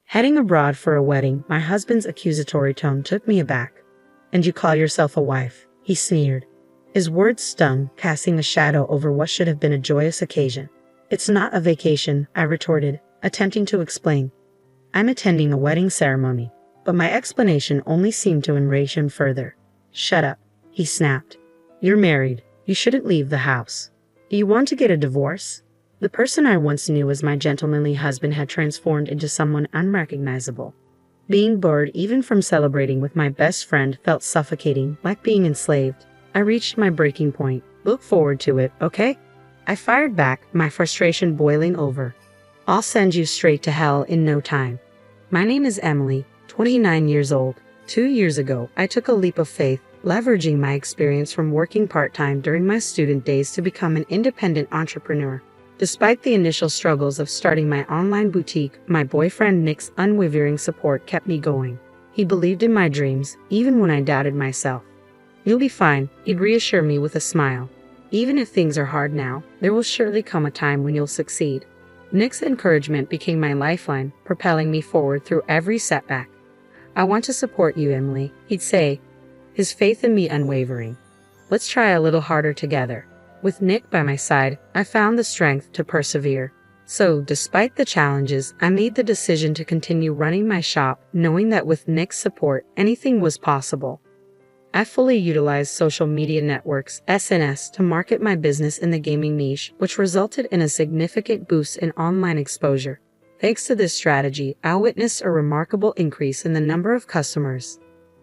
Heading abroad for a wedding, my husband's accusatory tone took me aback. And you call yourself a wife? He sneered. His words stung, casting a shadow over what should have been a joyous occasion. It's not a vacation, I retorted, attempting to explain. I'm attending a wedding ceremony. But my explanation only seemed to enrage him further. Shut up, he snapped. You're married. You shouldn't leave the house. Do you want to get a divorce? The person I once knew as my gentlemanly husband had transformed into someone unrecognizable. Being bored even from celebrating with my best friend felt suffocating, like being enslaved. I reached my breaking point. Look forward to it, okay? I fired back, my frustration boiling over. I'll send you straight to hell in no time. My name is Emily, 29 years old. 2 years ago, I took a leap of faith, leveraging my experience from working part-time during my student days to become an independent entrepreneur. Despite the initial struggles of starting my online boutique, my boyfriend Nick's unwavering support kept me going. He believed in my dreams, even when I doubted myself. You'll be fine, he'd reassure me with a smile. Even if things are hard now, there will surely come a time when you'll succeed. Nick's encouragement became my lifeline, propelling me forward through every setback. I want to support you, Emily, he'd say, his faith in me unwavering. Let's try a little harder together. With Nick by my side, I found the strength to persevere. So, despite the challenges, I made the decision to continue running my shop, knowing that with Nick's support, anything was possible. I fully utilized social media networks, SNS, to market my business in the gaming niche, which resulted in a significant boost in online exposure. Thanks to this strategy, I witnessed a remarkable increase in the number of customers.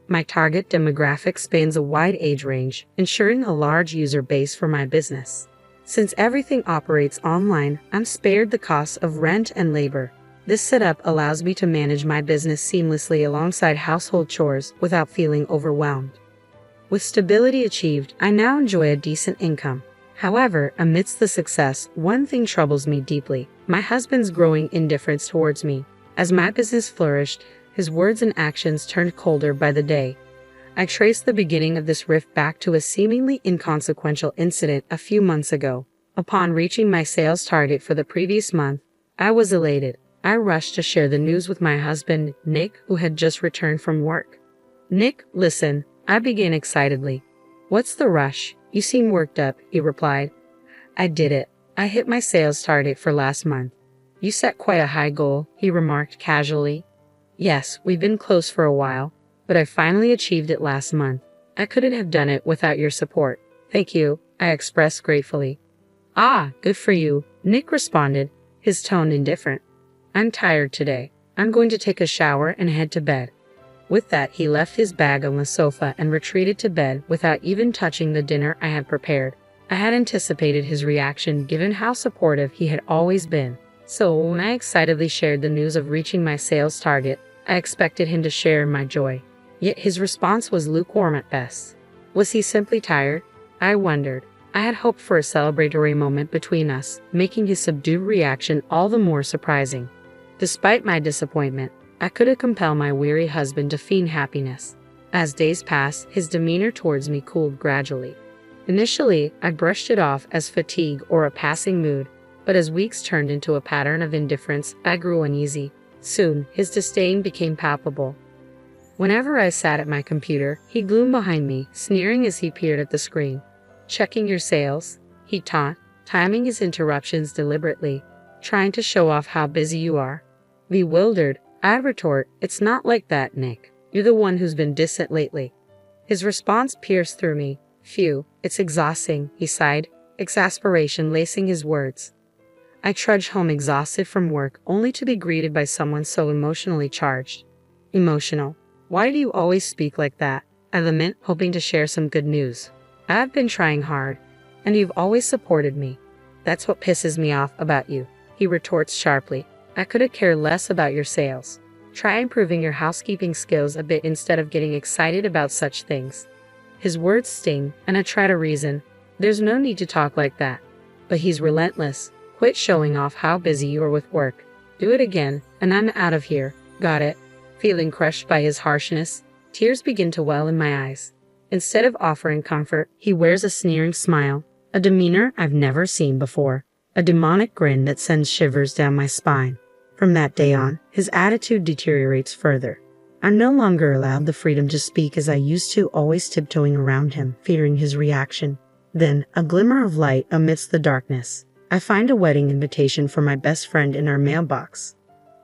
My target demographic spans a wide age range, ensuring a large user base for my business. Since everything operates online, I'm spared the costs of rent and labor. This setup allows me to manage my business seamlessly alongside household chores without feeling overwhelmed. With stability achieved, I now enjoy a decent income. However, amidst the success, one thing troubles me deeply: my husband's growing indifference towards me. As my business flourished, his words and actions turned colder by the day. I traced the beginning of this rift back to a seemingly inconsequential incident a few months ago. Upon reaching my sales target for the previous month, I was elated. I rushed to share the news with my husband, Nick, who had just returned from work. Nick, listen, I began excitedly. What's the rush? You seem worked up, he replied. I did it. I hit my sales target for last month. You set quite a high goal, he remarked casually. Yes, we've been close for a while, but I finally achieved it last month. I couldn't have done it without your support. Thank you, I expressed gratefully. Ah, good for you, Nick responded, his tone indifferent. I'm tired today. I'm going to take a shower and head to bed. With that, he left his bag on the sofa and retreated to bed without even touching the dinner I had prepared. I had anticipated his reaction given how supportive he had always been. So when I excitedly shared the news of reaching my sales target, I expected him to share in my joy. Yet his response was lukewarm at best. Was he simply tired? I wondered. I had hoped for a celebratory moment between us, making his subdued reaction all the more surprising. Despite my disappointment, I couldn't compel my weary husband to feign happiness. As days passed, his demeanor towards me cooled gradually. Initially, I brushed it off as fatigue or a passing mood, but as weeks turned into a pattern of indifference, I grew uneasy. Soon, his disdain became palpable. Whenever I sat at my computer, he gloomed behind me, sneering as he peered at the screen. Checking your sales? He taunt, timing his interruptions deliberately, trying to show off how busy you are. Bewildered, I'd retort, it's not like that, Nick. You're the one who's been distant lately. His response pierced through me. Phew, it's exhausting, he sighed, exasperation lacing his words. I trudged home exhausted from work, only to be greeted by someone so emotionally charged. Emotional. Why do you always speak like that? I lament, hoping to share some good news. I've been trying hard, and you've always supported me. That's what pisses me off about you, he retorts sharply. I couldn't care less about your sales. Try improving your housekeeping skills a bit instead of getting excited about such things. His words sting, and I try to reason. There's no need to talk like that. But he's relentless. Quit showing off how busy you are with work. Do it again, and I'm out of here. Got it? Feeling crushed by his harshness, tears begin to well in my eyes. Instead of offering comfort, he wears a sneering smile, a demeanor I've never seen before, a demonic grin that sends shivers down my spine. From that day on, his attitude deteriorates further. I'm no longer allowed the freedom to speak as I used to, always tiptoeing around him, fearing his reaction. Then, a glimmer of light amidst the darkness. I find a wedding invitation for my best friend in our mailbox.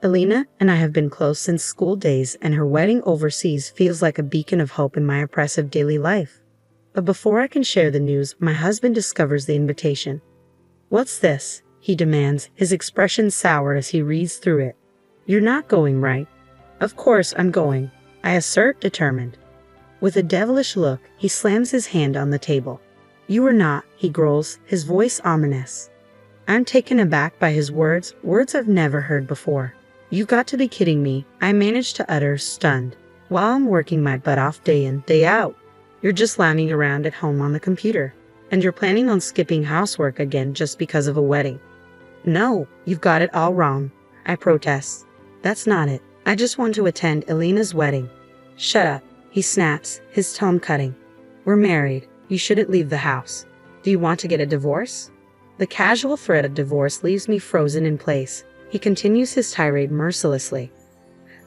Elena and I have been close since school days, and her wedding overseas feels like a beacon of hope in my oppressive daily life. But before I can share the news, my husband discovers the invitation. "What's this?" he demands, his expression sour as he reads through it. "You're not going, right?" "Of course I'm going," I assert, determined. With a devilish look, he slams his hand on the table. "You are not," he growls, his voice ominous. I'm taken aback by his words I've never heard before. "You got to be kidding me," I manage to utter, stunned. "While I'm working my butt off day in, day out, you're just lounging around at home on the computer. And you're planning on skipping housework again just because of a wedding." "No, you've got it all wrong," I protest. "That's not it. I just want to attend Elena's wedding." "Shut up," he snaps, his tone cutting. "We're married. You shouldn't leave the house. Do you want to get a divorce?" The casual threat of divorce leaves me frozen in place. He continues his tirade mercilessly.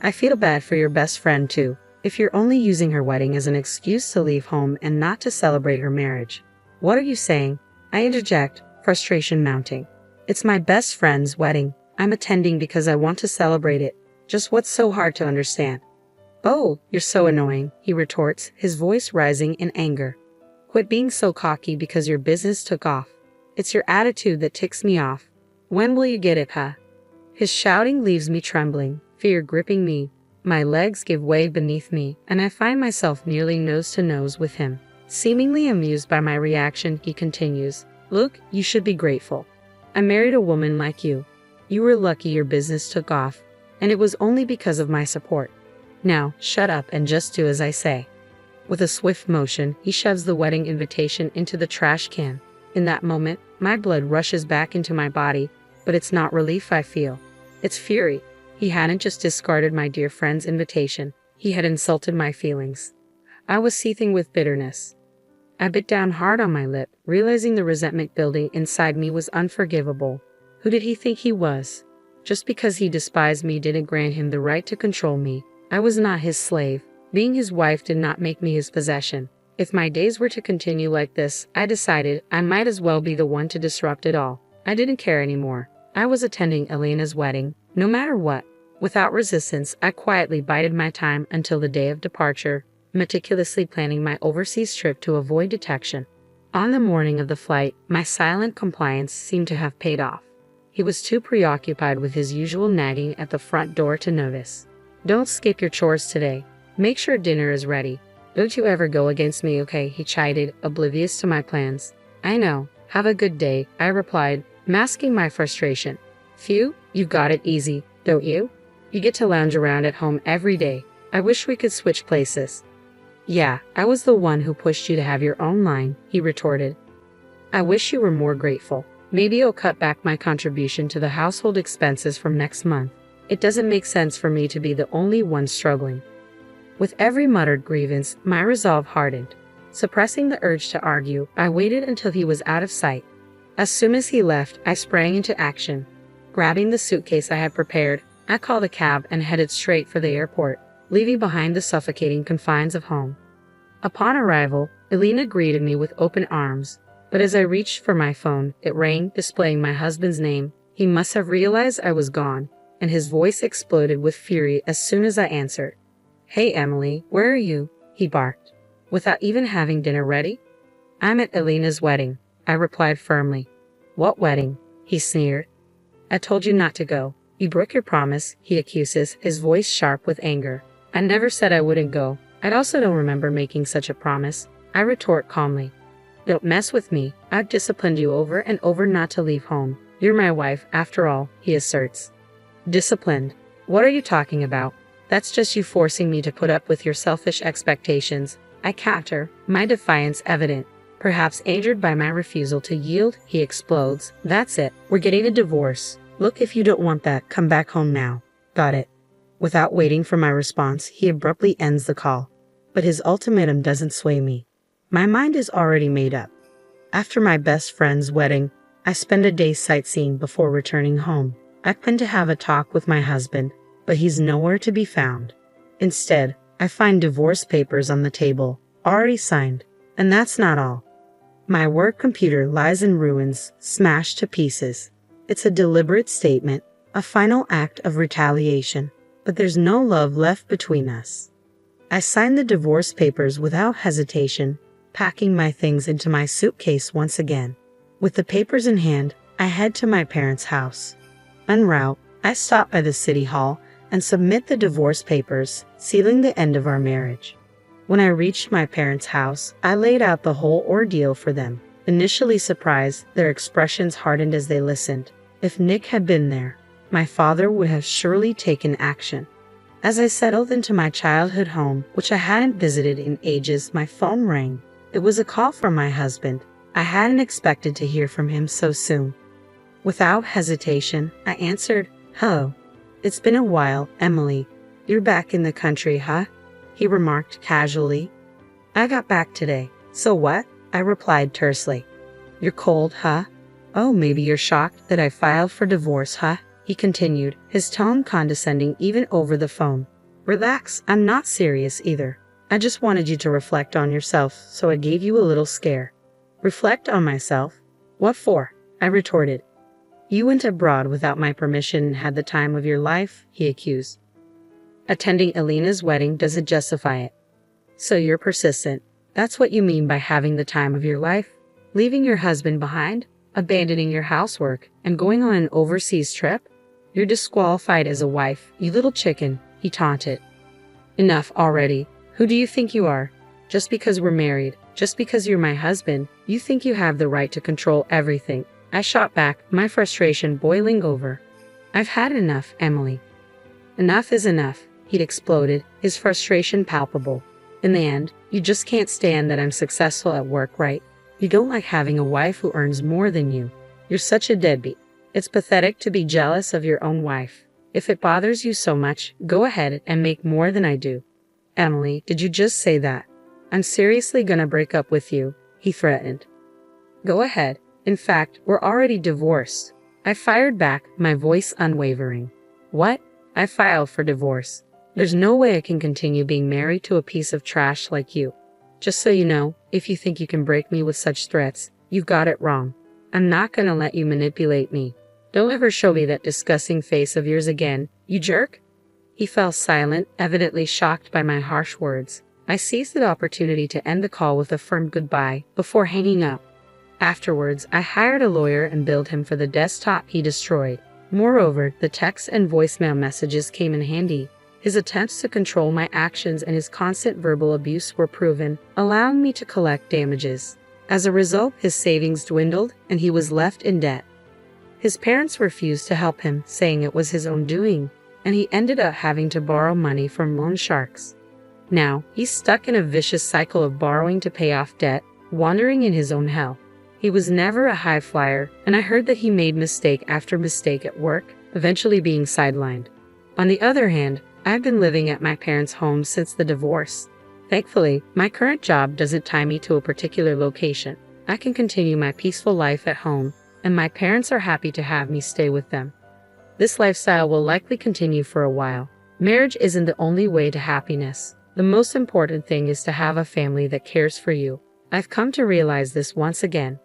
"I feel bad for your best friend too, if you're only using her wedding as an excuse to leave home and not to celebrate her marriage." "What are you saying?" I interject, frustration mounting. "It's my best friend's wedding. I'm attending because I want to celebrate it. Just what's so hard to understand?" "Oh, you're so annoying," he retorts, his voice rising in anger. "Quit being so cocky because your business took off. It's your attitude that ticks me off. When will you get it, huh?" His shouting leaves me trembling, fear gripping me. My legs give way beneath me, and I find myself nearly nose to nose with him. Seemingly amused by my reaction, he continues, "Look, you should be grateful. I married a woman like you. You were lucky your business took off, and it was only because of my support. Now, shut up and just do as I say." With a swift motion, he shoves the wedding invitation into the trash can. In that moment, my blood rushes back into my body, but it's not relief I feel. It's fury. He hadn't just discarded my dear friend's invitation, he had insulted my feelings. I was seething with bitterness. I bit down hard on my lip, realizing the resentment building inside me was unforgivable. Who did he think he was? Just because he despised me didn't grant him the right to control me. I was not his slave. Being his wife did not make me his possession. If my days were to continue like this, I decided I might as well be the one to disrupt it all. I didn't care anymore. I was attending Elena's wedding, no matter what. Without resistance, I quietly bided my time until the day of departure, meticulously planning my overseas trip to avoid detection. On the morning of the flight, my silent compliance seemed to have paid off. He was too preoccupied with his usual nagging at the front door to notice. "Don't skip your chores today. Make sure dinner is ready. Don't you ever go against me, okay?" he chided, oblivious to my plans. "I know. Have a good day," I replied, masking my frustration. "Phew, you got it easy, don't you? You get to lounge around at home every day. I wish we could switch places." "Yeah, I was the one who pushed you to have your own line," he retorted. "I wish you were more grateful. Maybe I'll cut back my contribution to the household expenses from next month. It doesn't make sense for me to be the only one struggling." With every muttered grievance, my resolve hardened. Suppressing the urge to argue, I waited until he was out of sight. As soon as he left, I sprang into action. Grabbing the suitcase I had prepared, I called a cab and headed straight for the airport, leaving behind the suffocating confines of home. Upon arrival, Elena greeted me with open arms, but as I reached for my phone, it rang, displaying my husband's name. He must have realized I was gone, and his voice exploded with fury as soon as I answered. "Hey Emily, where are you?" he barked. "Without even having dinner ready?" "I'm at Elena's wedding," I replied firmly. "What wedding?" he sneered. "I told you not to go. You broke your promise," he accuses, his voice sharp with anger. "I never said I wouldn't go. I also don't remember making such a promise," I retort calmly. "Don't mess with me. I've disciplined you over and over not to leave home. You're my wife, after all," he asserts. "Disciplined? What are you talking about? That's just you forcing me to put up with your selfish expectations," I counter, my defiance evident. Perhaps angered by my refusal to yield, he explodes. "That's it. We're getting a divorce. Look, if you don't want that, come back home now. Got it?" Without waiting for my response, he abruptly ends the call. But his ultimatum doesn't sway me. My mind is already made up. After my best friend's wedding, I spend a day sightseeing before returning home. I've been to have a talk with my husband, but he's nowhere to be found. Instead, I find divorce papers on the table, already signed. And that's not all. My work computer lies in ruins, smashed to pieces. It's a deliberate statement, a final act of retaliation, but there's no love left between us. I signed the divorce papers without hesitation, packing my things into my suitcase once again. With the papers in hand, I head to my parents' house. En route, I stop by the city hall and submit the divorce papers, sealing the end of our marriage. When I reached my parents' house, I laid out the whole ordeal for them. Initially surprised, their expressions hardened as they listened. If Nick had been there, my father would have surely taken action. As I settled into my childhood home, which I hadn't visited in ages, my phone rang. It was a call from my husband. I hadn't expected to hear from him so soon. Without hesitation, I answered, "Hello. It's been a while, Emily. You're back in the country, huh?" he remarked casually. "I got back today." "So what?" I replied tersely. "You're cold, huh? Oh, maybe you're shocked that I filed for divorce, huh?" he continued, his tone condescending even over the phone. "Relax, I'm not serious either. I just wanted you to reflect on yourself, so I gave you a little scare." "Reflect on myself? What for?" I retorted. "You went abroad without my permission and had the time of your life," he accused. "Attending Elena's wedding doesn't justify it." "So you're persistent. That's what you mean by having the time of your life? Leaving your husband behind, abandoning your housework, and going on an overseas trip? You're disqualified as a wife, you little chicken," he taunted. "Enough already. Who do you think you are? Just because we're married, just because you're my husband, you think you have the right to control everything." I shot back, my frustration boiling over. "I've had enough, Emily." "Enough is enough," he'd exploded, his frustration palpable. "In the end, you just can't stand that I'm successful at work, right? You don't like having a wife who earns more than you. You're such a deadbeat. It's pathetic to be jealous of your own wife. If it bothers you so much, go ahead and make more than I do." "Emily, did you just say that? I'm seriously gonna break up with you," he threatened. "Go ahead. In fact, we're already divorced." I fired back, my voice unwavering. "What? I filed for divorce. There's no way I can continue being married to a piece of trash like you. Just so you know, if you think you can break me with such threats, you've got it wrong. I'm not gonna let you manipulate me. Don't ever show me that disgusting face of yours again, you jerk." He fell silent, evidently shocked by my harsh words. I seized the opportunity to end the call with a firm goodbye before hanging up. Afterwards, I hired a lawyer and billed him for the desktop he destroyed. Moreover, the text and voicemail messages came in handy. His attempts to control my actions and his constant verbal abuse were proven, allowing me to collect damages. As a result, his savings dwindled and he was left in debt. His parents refused to help him, saying it was his own doing, and he ended up having to borrow money from loan sharks. Now, he's stuck in a vicious cycle of borrowing to pay off debt, wandering in his own hell. He was never a high flyer, and I heard that he made mistake after mistake at work, eventually being sidelined. On the other hand, I've been living at my parents' home since the divorce. Thankfully, my current job doesn't tie me to a particular location. I can continue my peaceful life at home, and my parents are happy to have me stay with them. This lifestyle will likely continue for a while. Marriage isn't the only way to happiness. The most important thing is to have a family that cares for you. I've come to realize this once again.